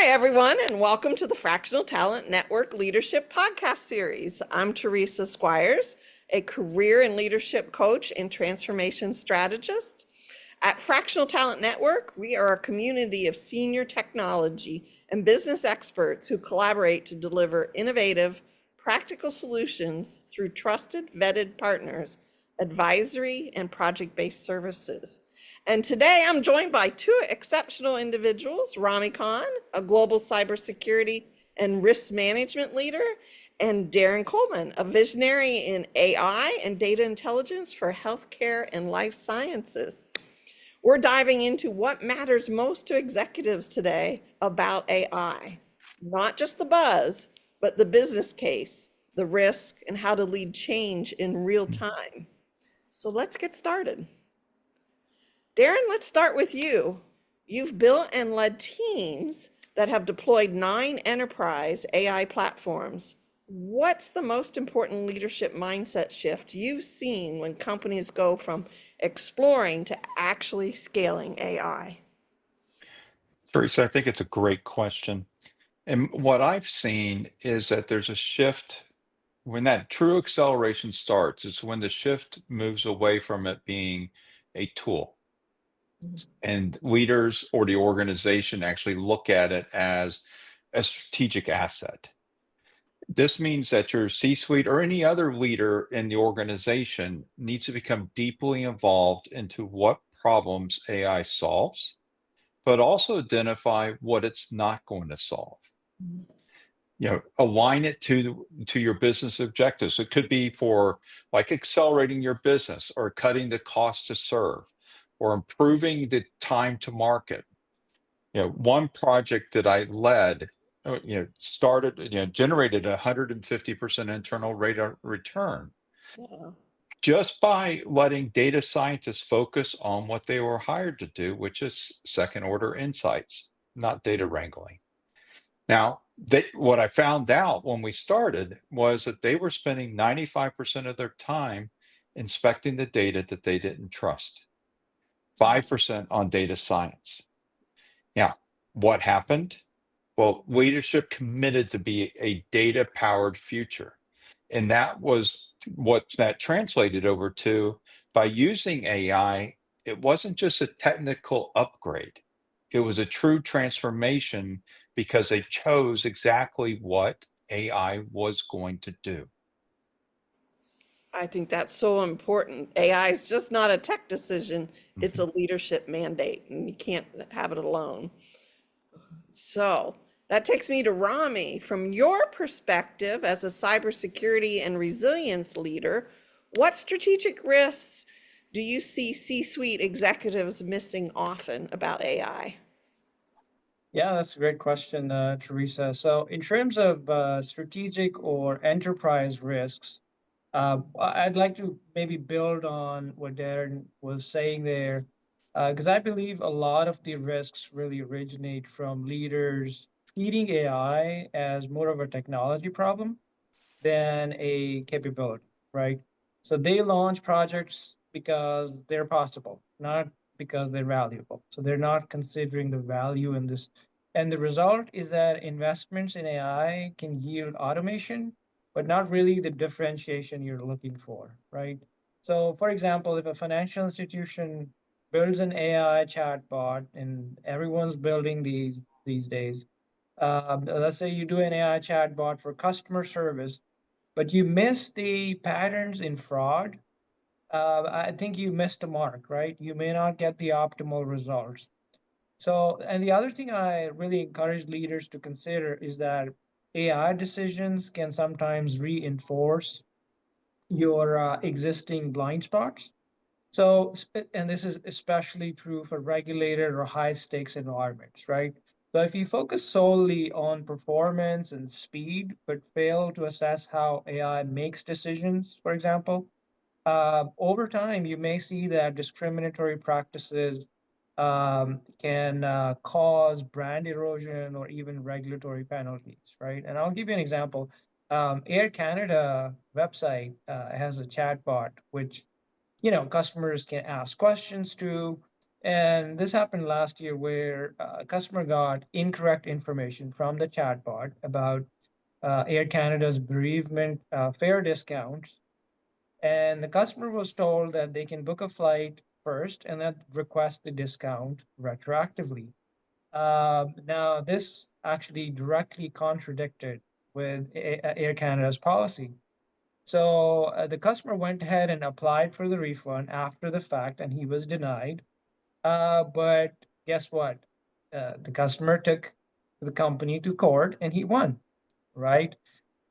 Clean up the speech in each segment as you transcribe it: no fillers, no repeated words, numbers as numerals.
Hi, everyone, and welcome to the Fractional Talent Network Leadership Podcast Series. I'm Teresa Squires, a career and leadership coach and transformation strategist. At Fractional Talent Network, we are a community of senior technology and business experts who collaborate to deliver innovative, practical solutions through trusted, vetted partners, advisory, and project-based services. And today I'm joined by two exceptional individuals, Rami Khan, a global cybersecurity and risk management leader, and Darren Coleman, a visionary in AI and data intelligence for healthcare and life sciences. We're diving into what matters most to executives today about AI, not just the buzz, but the business case, the risk, and how to lead change in real time. So let's get started. Darren, let's start with you. You've built and led teams that have deployed 9 enterprise AI platforms. What's the most important leadership mindset shift you've seen when companies go from exploring to actually scaling AI? Teresa, I think it's a great question. And what I've seen is that there's a shift when that true acceleration starts, it's when the shift moves away from it being a tool and leaders or the organization actually look at it as a strategic asset. This means that your C-suite or any other leader in the organization needs to become deeply involved into what problems AI solves, but also identify what it's not going to solve. Align it to your business objectives. It could be for like accelerating your business or cutting the cost to serve or improving the time to market. One project that I led generated 150% internal rate of return Yeah. just by letting data scientists focus on what they were hired to do, which is second order insights, not data wrangling. Now, what I found out when we started was that they were spending 95% of their time inspecting the data that they didn't trust, 5% on data science. Now, what happened? Well, leadership committed to be a data-powered future. And that was what that translated over to. By using AI, it wasn't just a technical upgrade. It was a true transformation because they chose exactly what AI was going to do. I think that's so important. AI is just not a tech decision, it's Mhm. a leadership mandate, and you can't have it alone. So that takes me to Rami. From your perspective as a cybersecurity and resilience leader, what strategic risks do you see C-suite executives missing often about AI? Yeah, that's a great question, Teresa. So, in terms of strategic or enterprise risks, I'd like to maybe build on what Darren was saying there, because I believe a lot of the risks really originate from leaders treating AI as more of a technology problem than a capability, right? So they launch projects because they're possible, not because they're valuable. So they're not considering the value in this. And the result is that investments in AI can yield automation, but not really the differentiation you're looking for, right? So, for example, if a financial institution builds an AI chatbot, and everyone's building these days, let's say you do an AI chatbot for customer service, but you miss the patterns in fraud, I think you missed the mark, right? You may not get the optimal results. So, and the other thing I really encourage leaders to consider is that AI decisions can sometimes reinforce your existing blind spots. So, and this is especially true for regulated or high stakes environments, right? So, if you focus solely on performance and speed, but fail to assess how AI makes decisions, for example, over time, you may see that discriminatory practices can cause brand erosion or even regulatory penalties, right? And I'll give you an example. Air Canada website has a chatbot which customers can ask questions to, And this happened last year where a customer got incorrect information from the chatbot about Air Canada's bereavement fare discounts. And the customer was told that they can book a flight first and then request the discount retroactively. Now, this actually directly contradicted with Air Canada's policy. So the customer went ahead and applied for the refund after the fact, and he was denied. But guess what? The customer took the company to court, and he won, right?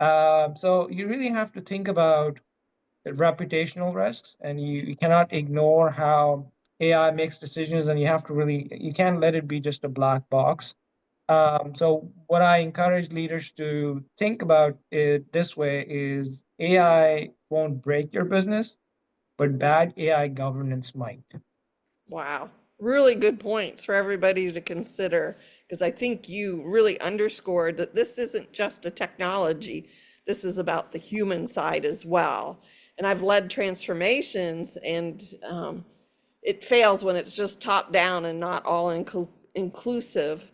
So you really have to think about the reputational risks, and you cannot ignore how AI makes decisions, and you can't let it be just a black box. So what I encourage leaders to think about it this way is AI won't break your business, but bad AI governance might. Wow. Really good points for everybody to consider, because I think you really underscored that this isn't just a technology. This is about the human side as well. And I've led transformations, and it fails when it's just top down and not all inclusive.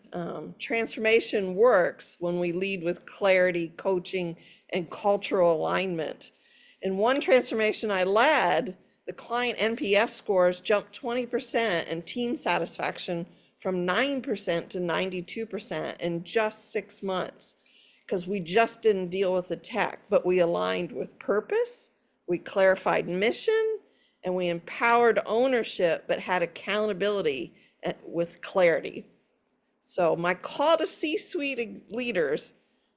Transformation works when we lead with clarity, coaching, and cultural alignment. In one transformation I led, the client NPS scores jumped 20% and team satisfaction from 9% to 92% in just 6 months, because we just didn't deal with the tech, but we aligned with purpose, we clarified mission, and we empowered ownership, but had accountability with clarity. So my call to C-suite leaders,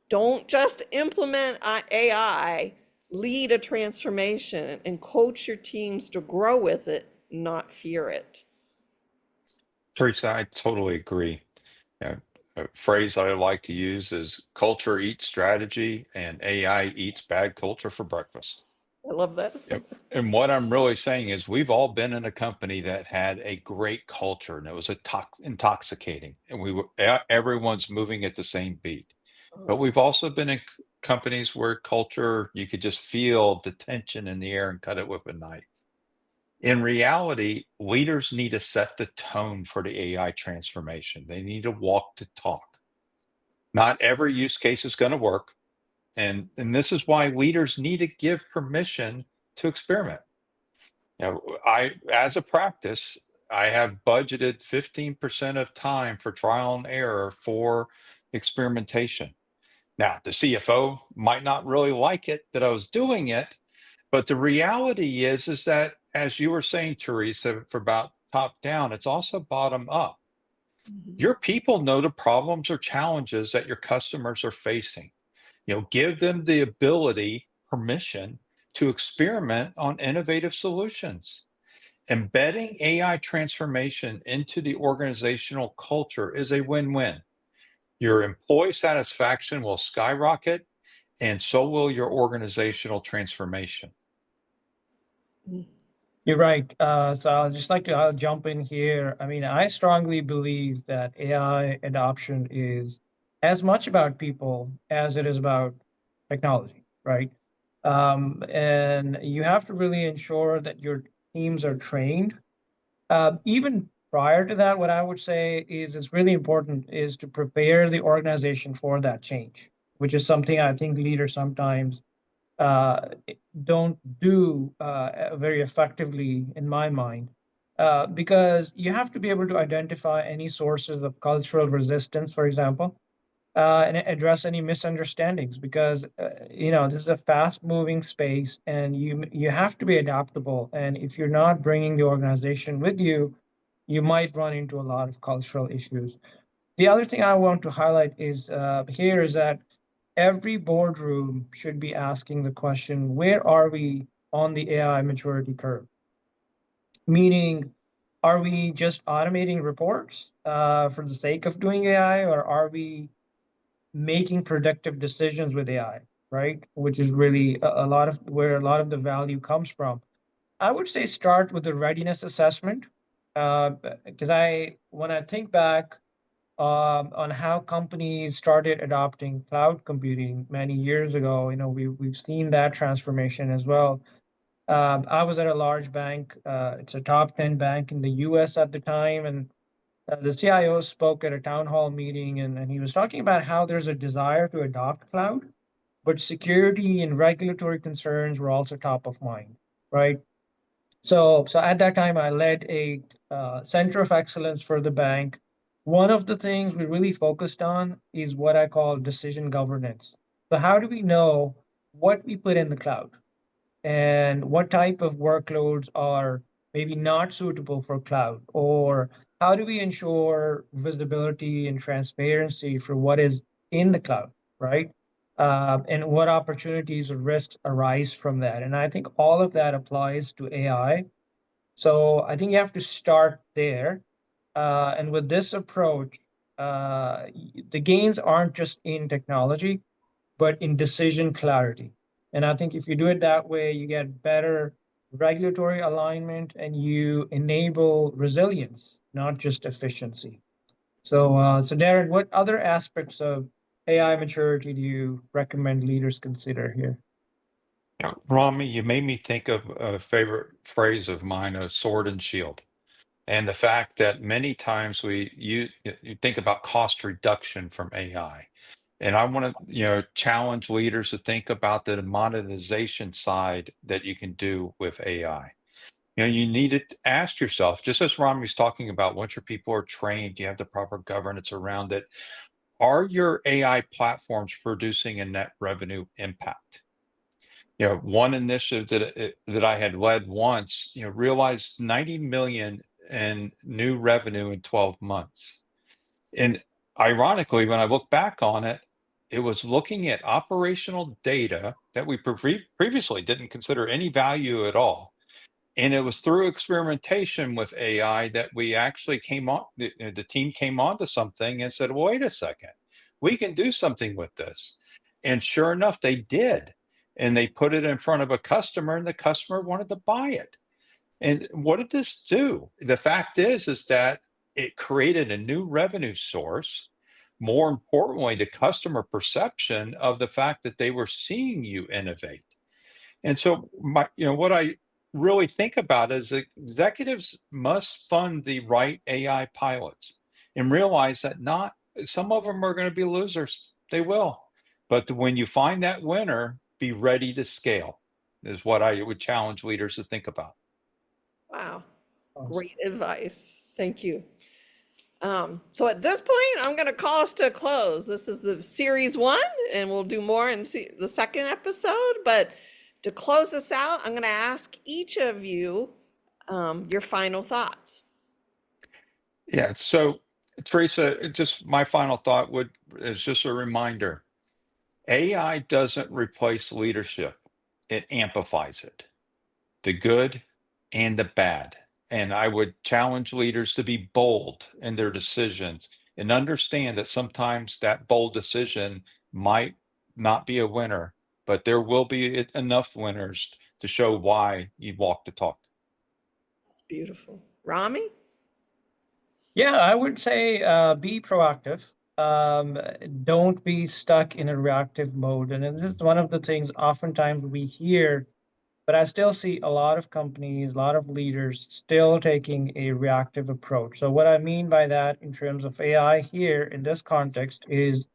don't just implement AI, lead a transformation and coach your teams to grow with it, not fear it. Teresa, I totally agree. Yeah, a phrase I like to use is culture eats strategy and AI eats bad culture for breakfast. I love that. Yep. And what I'm really saying is we've all been in a company that had a great culture and it was intoxicating and everyone's moving at the same beat. But we've also been in companies where culture, you could just feel the tension in the air and cut it with a knife. In reality, leaders need to set the tone for the AI transformation. They need to walk the talk. Not every use case is going to work. And this is why leaders need to give permission to experiment. As a practice, I have budgeted 15% of time for trial and error for experimentation. Now, the CFO might not really like it that I was doing it, but the reality is that, as you were saying, Teresa, for about top down, it's also bottom up. Your people know the problems or challenges that your customers are facing. Give them the ability, permission to experiment on innovative solutions. Embedding AI transformation into the organizational culture is a win-win. Your employee satisfaction will skyrocket, and so will your organizational transformation. You're right. So I'll jump in here. I mean, I strongly believe that AI adoption is as much about people as it is about technology, right? And you have to really ensure that your teams are trained. Even prior to that, what I would say is it's really important is to prepare the organization for that change, which is something I think leaders sometimes uh, don't do very effectively in my mind, because you have to be able to identify any sources of cultural resistance, for example, and address any misunderstandings, because this is a fast moving space and you have to be adaptable, and if you're not bringing the organization with you, you might run into a lot of cultural issues. The other thing I want to highlight is here is that every boardroom should be asking the question, where are we on the AI maturity curve? Meaning, are we just automating reports for the sake of doing AI, or are we making productive decisions with AI, right? Which is really a lot of where a lot of the value comes from. I would say start with the readiness assessment, because when I think back on how companies started adopting cloud computing many years ago, we've seen that transformation as well. I was at a large bank. It's a top 10 bank in the US at the time. And the CIO spoke at a town hall meeting, and he was talking about how there's a desire to adopt cloud, but security and regulatory concerns were also top of mind, right? So at that time, I led a center of excellence for the bank. One of the things we really focused on is what I call decision governance. So how do we know what we put in the cloud and what type of workloads are maybe not suitable for cloud? Or how do we ensure visibility and transparency for what is in the cloud, right? And what opportunities or risks arise from that? And I think all of that applies to AI. So I think you have to start there. And with this approach, the gains aren't just in technology, but in decision clarity. And I think if you do it that way, you get better regulatory alignment and you enable resilience, not just efficiency. So Darren, what other aspects of AI maturity do you recommend leaders consider here? Rami, you made me think of a favorite phrase of mine, a sword and shield. And the fact that many times you think about cost reduction from AI. And I want to, challenge leaders to think about the monetization side that you can do with AI. You need to ask yourself, just as Rami's talking about, once your people are trained, you have the proper governance around it. Are your AI platforms producing a net revenue impact? One initiative that I had led once, realized 90 million in new revenue in 12 months. And ironically, when I look back on it, it was looking at operational data that we previously didn't consider any value at all. And it was through experimentation with AI that we actually the team came onto something and said, well, wait a second, we can do something with this. And sure enough, they did. And they put it in front of a customer and the customer wanted to buy it. And what did this do? The fact is that it created a new revenue source. More importantly, the customer perception of the fact that they were seeing you innovate. And so what I really think about is that executives must fund the right AI pilots and realize that not some of them are going to be losers. They will. But when you find that winner, be ready to scale is what I would challenge leaders to think about. Wow, Awesome. great advice. Thank you. So at this point, I'm going to call us to a close. This is the series 1, and we'll do more in the second episode. But to close this out, I'm going to ask each of you your final thoughts. Yeah. So, Teresa, just my final thought is just a reminder. AI doesn't replace leadership. It amplifies it, the good and the bad. And I would challenge leaders to be bold in their decisions and understand that sometimes that bold decision might not be a winner, but there will be enough winners to show why you walk the talk. That's beautiful. Rami? Yeah, I would say be proactive. Don't be stuck in a reactive mode. And this is one of the things oftentimes we hear, but I still see a lot of companies, a lot of leaders still taking a reactive approach. So what I mean by that in terms of AI here in this context is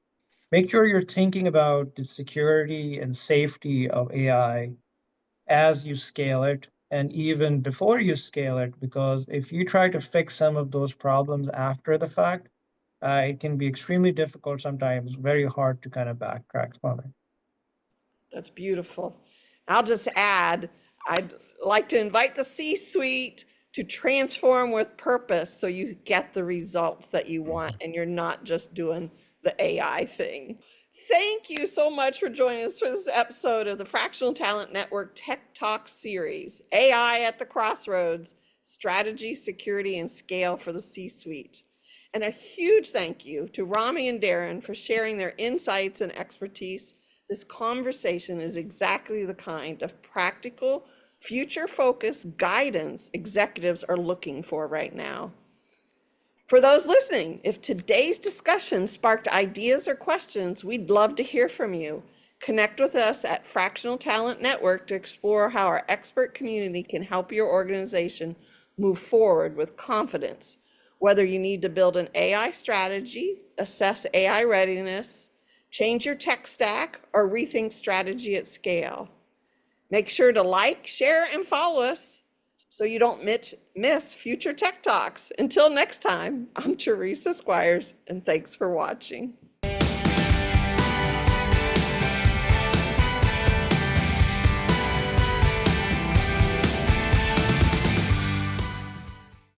make sure you're thinking about the security and safety of AI as you scale it and even before you scale it, because if you try to fix some of those problems after the fact, it can be extremely difficult, sometimes very hard to kind of backtrack from it. That's beautiful. I'll just add, I'd like to invite the C-suite to transform with purpose so you get the results that you want and you're not just doing the AI thing. Thank you so much for joining us for this episode of the Fractional Talent Network Tech Talk series, AI at the Crossroads, Strategy, Security, and Scale for the C-suite. And a huge thank you to Rami and Darren for sharing their insights and expertise. This conversation is exactly the kind of practical, future-focused guidance executives are looking for right now. For those listening, if today's discussion sparked ideas or questions, we'd love to hear from you. Connect with us at Fractional Talent Network to explore how our expert community can help your organization move forward with confidence. Whether you need to build an AI strategy, assess AI readiness, change your tech stack, or rethink strategy at scale. Make sure to like, share, and follow us so you don't miss future tech talks. Until next time, I'm Teresa Squires, and thanks for watching.